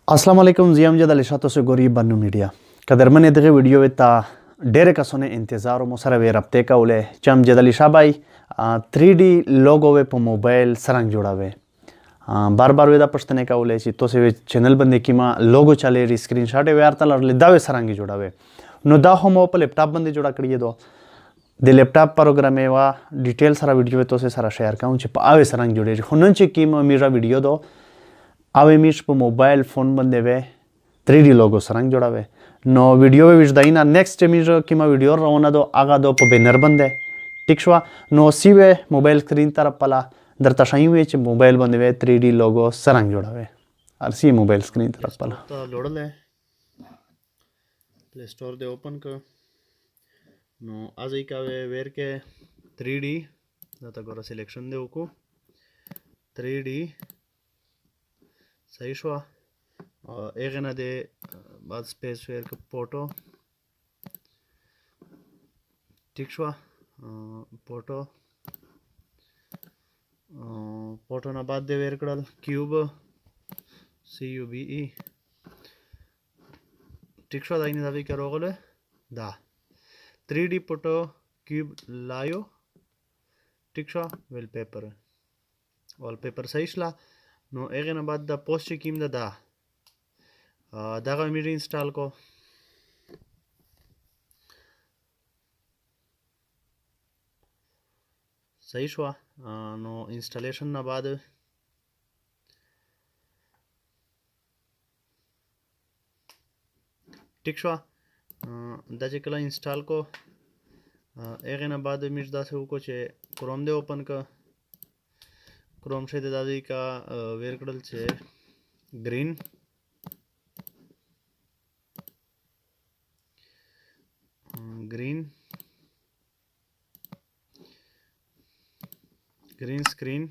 अस्सलाम वालेकुम जी अमजद अली शाह से गोरी बन्नू मीडिया कदरमन दगे वीडियो ता डेरे कसोने इंतजार मो सर वे रब्ते का उले चम जद अली शाह भाई 3D लोगो वे पर मोबाइल सरंग जोड़ावे बार बार वेदा पश्तने का उले ची तो से वे चैनल बंदे की माँ लोगो चले री स्क्रीनशॉट वे आरता लड़ दावे सरंगी जोड़ावे नो दा हो मो पर लैपटॉप बंदे जोड़ा करिए दो दे लैपटॉप प्रोग्राम वा डिटेल सारा वीडियो तो से सारा शेयर का उनसे आवे सरंग जोड़े हुनन ची की मेरा वीडियो दो आवे मीश पर मोबाइल फोन बंदे वे 3D लोगो सरंग जोड़ावे नो वीडियो वे विच दाइना नेक्स्ट मीज किमा वीडियो रोना दो आगा दो पर बैनर बंदे टिक्शवा नो सीवे मोबाइल स्क्रीन तरफ पला दर तशाई हुए च मोबाइल बंदे वे 3D लोगो सरंग जोड़ावे और सी मोबाइल स्क्रीन तरफ पला तो लोड ले प्ले स्टोर दे ओपन कर नो आज ही का वेर के 3D दाता गोरा सिलेक्शन दे ओको 3D सही शो और एक ना दे बाद स्पेस वेर के फोटो ठीक शो फोटो फोटो ना बाद दे वेर कड़ल क्यूब CUBE ठीक शो दाइने दावी करो गोले दा 3D फोटो क्यूब लायो ठीक शो वॉलपेपर सही शला नो एक ना बाद दा पोस्ट कीम दा दागा मीडिया इंस्टॉल को सही शो नो इंस्टॉलेशन ना बाद ठीक शो दाचे कला इंस्टॉल को एक ना बाद मिर्च दा से को चे क्रोम दे ओपन का क्रोम से दे दादी का वेर कडल छे ग्रीन स्क्रीन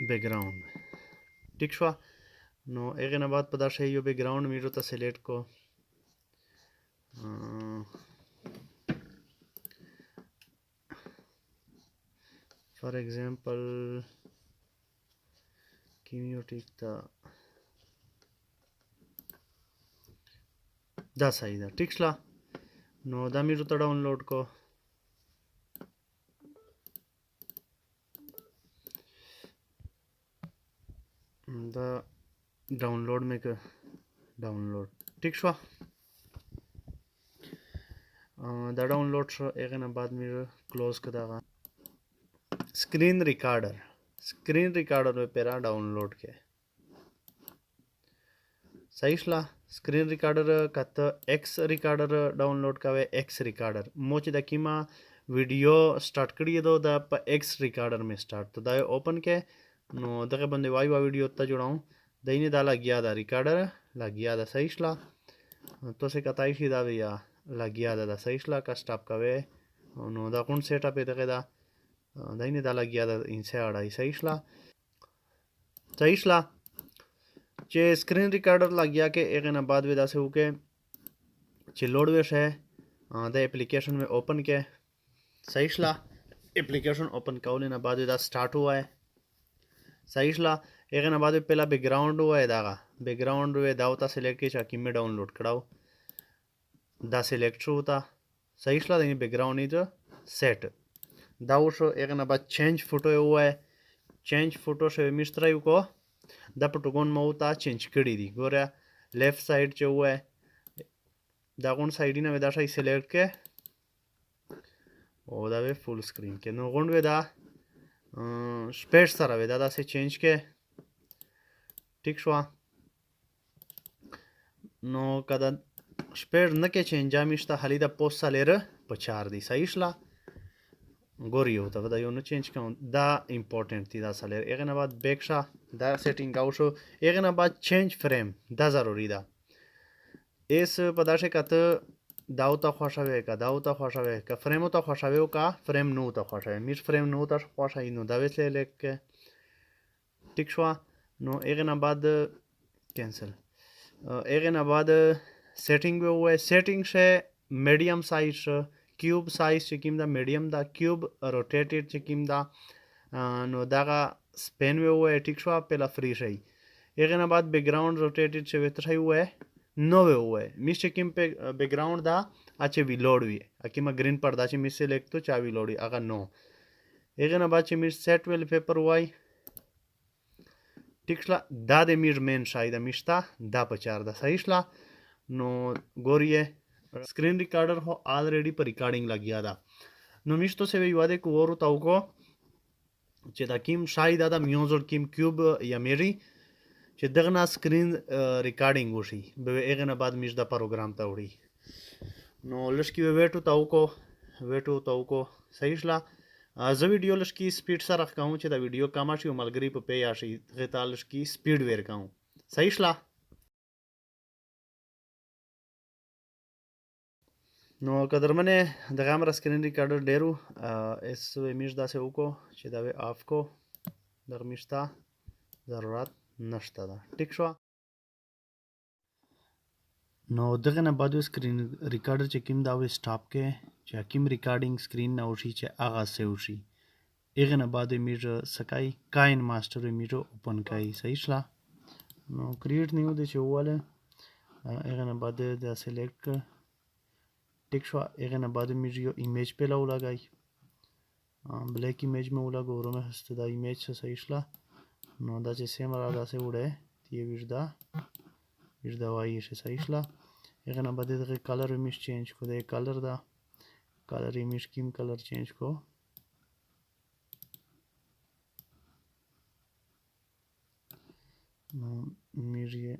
बैकग्राउंड ठीक शो नो एक ना बाद पता है यो बैकग्राउंड मीरो ता सिलेक्ट को फॉर एग्जांपल किमियोटिक ता दा सही दा ठीक शला नो दा मीरो ता डाउनलोड को दा डाउनलोड में का डाउनलोड ठीक शो दा डाउनलोड शो एक ना बाद मेरे क्लोज कर दागा स्क्रीन रिकॉर्डर में पेरा डाउनलोड के सही शला स्क्रीन रिकॉर्डर का तो एक्स रिकॉर्डर डाउनलोड का वे एक्स रिकॉर्डर मोची दा कीमा वीडियो स्टार्ट करिए दो दा एक्स रिकॉर्डर में स्टार्ट तो दा ओपन के नो दगे बंदे वाई वा वीडियो ता जुड़ाऊं दईने दा लगिया दा रिकॉर्डर लगिया दा सही शला तो से कताई शी दा या लगिया दा सही शला का स्टॉप का वे नो दा कौन सेटअप है दगे दा दईने दा लगिया दा इनसे आड़ा सही शला चे स्क्रीन रिकॉर्डर लगिया के एक ना बाद वे दा से होके चे लोड वेश है द एप्लीकेशन में ओपन के सही शला एप्लीकेशन ओपन काउले ना बाद वे दा स्टार्ट हुआ है सही शला एक ना बाद पहला बैकग्राउंड हुआ है दागा बैकग्राउंड वे दावता सिलेक्ट की चाकी में डाउनलोड कराओ दा सिलेक्ट होता सही शला देनी बैकग्राउंड इज सेट दाऊ शो एक ना बाद चेंज फोटो हुआ है चेंज फोटो से मिस्त्रा को दा पटोगोन मऊता चेंज करी दी गोरा लेफ्ट साइड चे हुआ है दागोन साइड ना वेदा सिलेक्ट के ओ दा वे फुल स्क्रीन के नो गोंड वेदा स्पेस सारा वेदा दा से चेंज के ठीक शो नो कदा स्पेस न के चेंज जामिश्ता हाली दा पोस्ट सालेर पचार दी सही शला गोरी होता वदा यो न चेंज का दा इंपॉर्टेंट थी दा सालेर एक ना बाद बैक शा दा सेटिंग का उशो एक ना बाद चेंज फ्रेम दा जरूरी दा इस पदाशे का तो दाउता ख्वाशावे का फ्रेम होता ख्वाशावे का फ्रेम नो होता ख्वाशावे मिस फ्रेम नो होता ख्वाशाई नो दावे से लेके ठीक शो नो एक ना बाद कैंसिल एक ना बाद सेटिंग में हुआ है सेटिंग से मीडियम साइज क्यूब साइज चिकिम दा मीडियम दा क्यूब रोटेटेड चिकिम दा नो दागा स्पेन वे हुआ है ठीक शो आप पहला फ्री शई एक बाद बैकग्राउंड रोटेटेड से वेत शई हुआ है नो वे हुआ है मिस किम पे बैकग्राउंड दा आचे वी लोड वी अकिमा ग्रीन पर्दा चे मिस सेलेक्ट तो चावी लोडी अगर नो एक बाद चे मिस सेट वेल पेपर हुआ टिक्सला दा दे मिर मेन शायद मिस्ता दा पचार दा सहीसला नो गोरिये स्क्रीन रिकॉर्डर हो ऑलरेडी पर रिकॉर्डिंग लग गया था नो मिस्तो से वे वादे को और ताऊ को चेता किम शायद आदा म्यूजर किम क्यूब या मेरी चे दगना स्क्रीन रिकॉर्डिंग उशी बे एगना बाद मिस दा प्रोग्राम ताउडी नो लशकी वे वेटू ताऊ को सहीसला ज वीडियो लशकी स्पीड सा रख कहूँ चे दा वीडियो कामाशी मलगरी पे याशी गता लशकी स्पीड वेर कहूँ सहीसला नो कदर मने दगामरा स्क्रीन रिकॉर्डर डेरू इस इमेज दा से उको चे दा वे आपको दरमिश्ता ज़रूरत नश्ता दा ठीक शो नो दगना बाद स्क्रीन रिकॉर्डर चे किम दावे स्टॉप के चे किम रिकॉर्डिंग स्क्रीन ना उशी चे आगाज से उशी एगना बाद इमेज सकाई काइन मास्टर इमेज ओपन काई सहीसला नो क्रिएट न्यू दे चे वाले एगना बाद दा सिलेक्ट टिक शो एगना बाद इमेज यो इमेज पे लाउ लगाई ब्लैक इमेज में उला गोरो में हस्ते दा इमेज से सहीसला नो दा चे सेम दा से उड़े ये विरदा वाई से सहीसला एगना बाद दे कलर इमेज चेंज को दे कलर दा कलर इमेज किम कलर चेंज को इमेज ये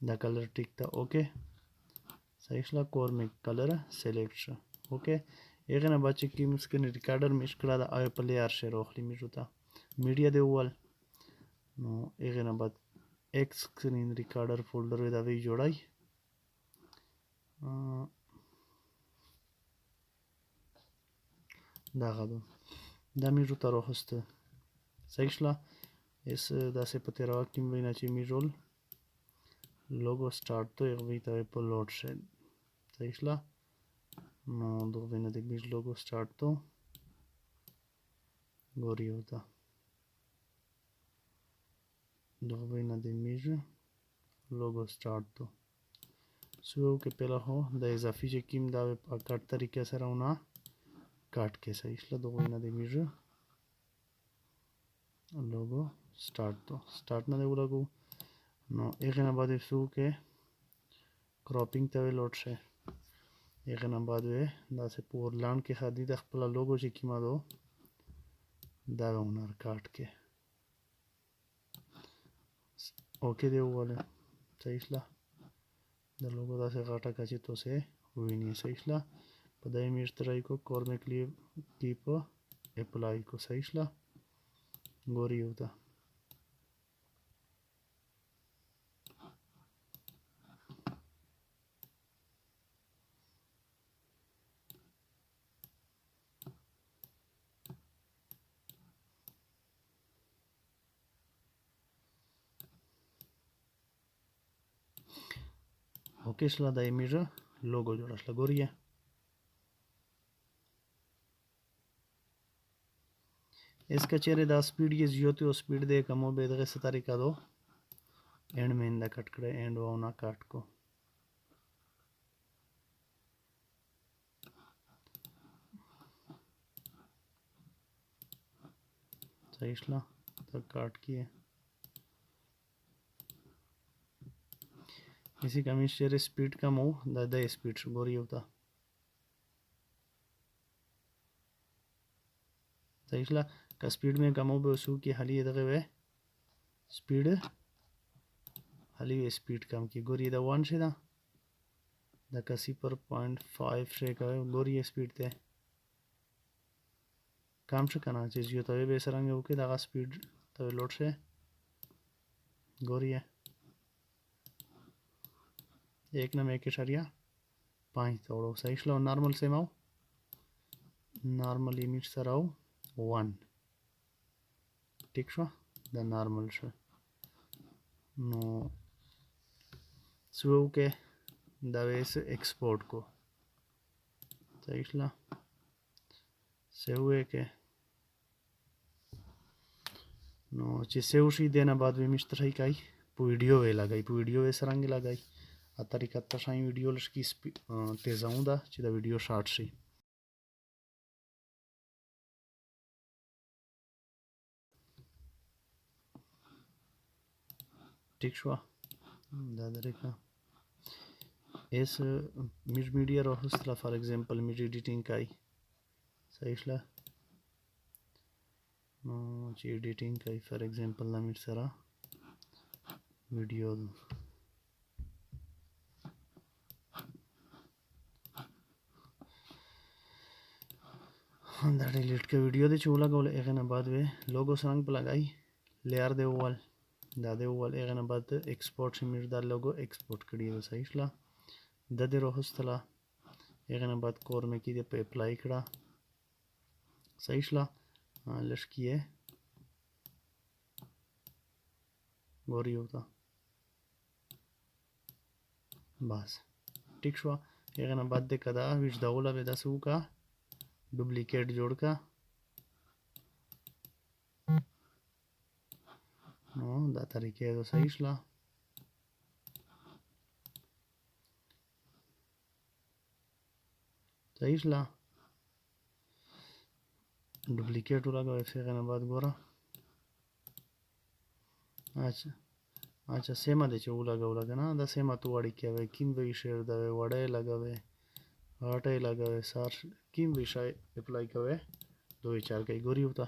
द कलर टिक था ओके सहीसला कोर में कलर सेलेक्ट ओके एगना बच्चे की स्क्रीन रिकॉर्डर मिस करा दा आय प्ले आर शेयर ओखली मिजुता मीडिया दे वल नो एगना बाद एक्स स्क्रीन रिकॉर्डर फोल्डर वे दा वे जोड़ाई दा गदो दा मिजुता रोहस्त सहीसला इस दा से पतेरा किम बिना ची मिजोल लोगो स्टार्ट तो एक भी तवे पर लोड से सहीसला नो दो बिना देख बीच लोगो स्टार्ट तो गोरी होता दो बिना दे मीज लोगो स्टार्ट तो सुबह के पहला हो द इजाफी जे किम दावे काट तरीके से रौना काट के सहीसला दो बिना दे मीज लोगो स्टार्ट तो स्टार्ट ना दे लगो नो एक बाद सू के क्रॉपिंग तवे लोड से एक बाद वे दा से पूर लान के खादी द खपला लोगो से किमा दो दा उनर काट के ओके दे वाले सहीसला द लोगो दा से काटा काचे तो से हुई नहीं सहीसला पदाई मिर्च तराई को कोर में क्लिप कीप अप्लाई को सहीसला गोरी होता ओके सला दा इमेज लोगो जोड़ासला गोरिया इसका चेहरे दा स्पीड ये जियो तो स्पीड दे कमो बेदगे से तरीका दो एंड में इंदा कट करे एंड वाउना काट को सहीसला तक काट किए इसी का मिक्सचर स्पीड कम हो दादा स्पीड से गोरी होता सहीसला का स्पीड में कम हो बेसू की हली दगे वे स्पीड हली स्पीड कम की गोरी दा 1 से दा कसी पर 0.5 से का गोरी स्पीड ते काम से करना चाहिए तो ये बेसरंगे ओके दा स्पीड तो लोड से गोरी है एक ना एक इशारिया 5 तोड़ो सहीसला नॉर्मल से माओ नॉर्मल लिमिट सराओ 1 ठीक show the normal show no slow के दवेस एक्सपोर्ट को सहीसला से हुए के نو چې سیو شي دې نه بعد به مشته شي کوي په ویډیو وی لګای په ویډیو وی سرنګ لګای ا طریقه ته شای ویډیو لش کی تیزاو ده چې دا ویډیو شارټ شي ٹھیک شو دا طریقه اس میډ میډیا راوستله فار ایگزامپل میډ ایډیټینګ کوي صحیح شله نو چې ایډیټینګ کوي فار ایگزامپل دا میډ سره ویډیو دا ډیلیټ کا ویډیو دی چې ولګول هغه نه بعد وې لوګو څنګه په لګای لیئر دی وال دا دی وال هغه نه بعد ایکسپورټ شمیر دا لوګو ایکسپورټ کړی و صحیح شله د دې راوستله هغه نه بعد کور مې کې دی په اپلای کړه صحیح شله لشکیه ګوري وتا بس ټیک شو هغه نه بعد د کدا ویش دا ولا به داسو کا डुप्लीकेट जोड़ का दा तरीके तो सही शला डुप्लीकेट लगा फिर बाद गोरा अच्छा सेमा दे लगा ना दा सेमा तू वाड़ी क्या किन भाई शेर दे वड़े लगावे हटे लगावे सार किम विषय अप्लाई करे 2-4 कई गोरी होता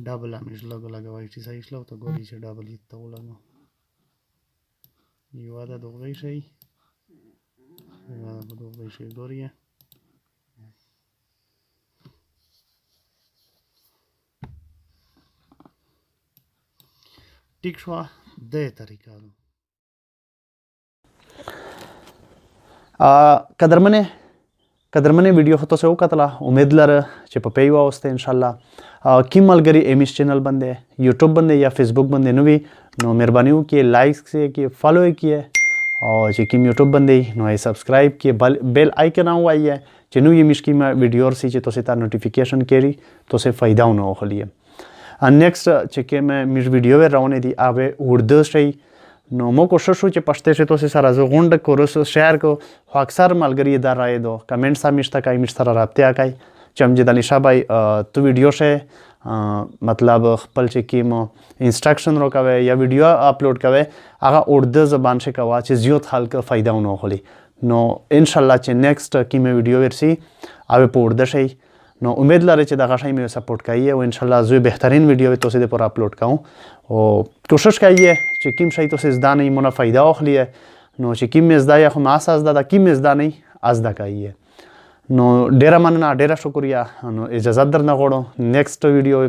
डबल आमिष लगावायची साईजला होता गोरीचे डबल इथं लागो युवादा दोघांशी गोरी आहे ټیک شو د طریقه قدرمنې ویډیو خو تاسو وکتله امید لره چې په پی واوسته ان شاء الله کوم ملګری امیش چینل باندې یوټیوب باندې یا فیسبوک باندې نو وي نو مهرباني وکړئ لایک کړئ فالو کړئ او چې کوم یوټیوب باندې نو یې سبسکرایب کړئ بیل آیکن وایي چې نو یې مشکی ما ویډیو ورسي چې تاسو ته نوټیفیکیشن کړي تاسو فائدہ ونه اخلي نیکسٹ چې کوم میش ویډیو راونه دي اوبه اردو شي نو مو کوشش وکړو چې پښتو شي تاسو سره زه غونډه کورس شیر کو خو اکثر ملګری دا رائے دو کمنټ سمشته کوي مش سره رابطه کوي چې امجد علي شاه بھائی تو ویډیو شه مطلب خپل چې کیمو انسټرکشن روکوي یا ویډیو اپلوډ کوي هغه اردو زبان شه کوا چې زیات خلک فائدہ ونه اخلي نو ان شاء الله چې نیکسٹ کیمه ویډیو ورسي او په اردو شي نو امید لرم چې دا غشای مې سپورټ کوي او ان شاء الله زه بهترین ویډیو تاسو ته پر اپلوډ کوم او کوشش کوي چې کیم شي تاسو زده نه مونږ فائدہ اخلي نو چې کیم زده یا خو ما اساس ده کیم زده نه ازده کوي نو ډیره مننه ډیره شکریا نو اجازه درنه غواړم نیکسٹ ویډیو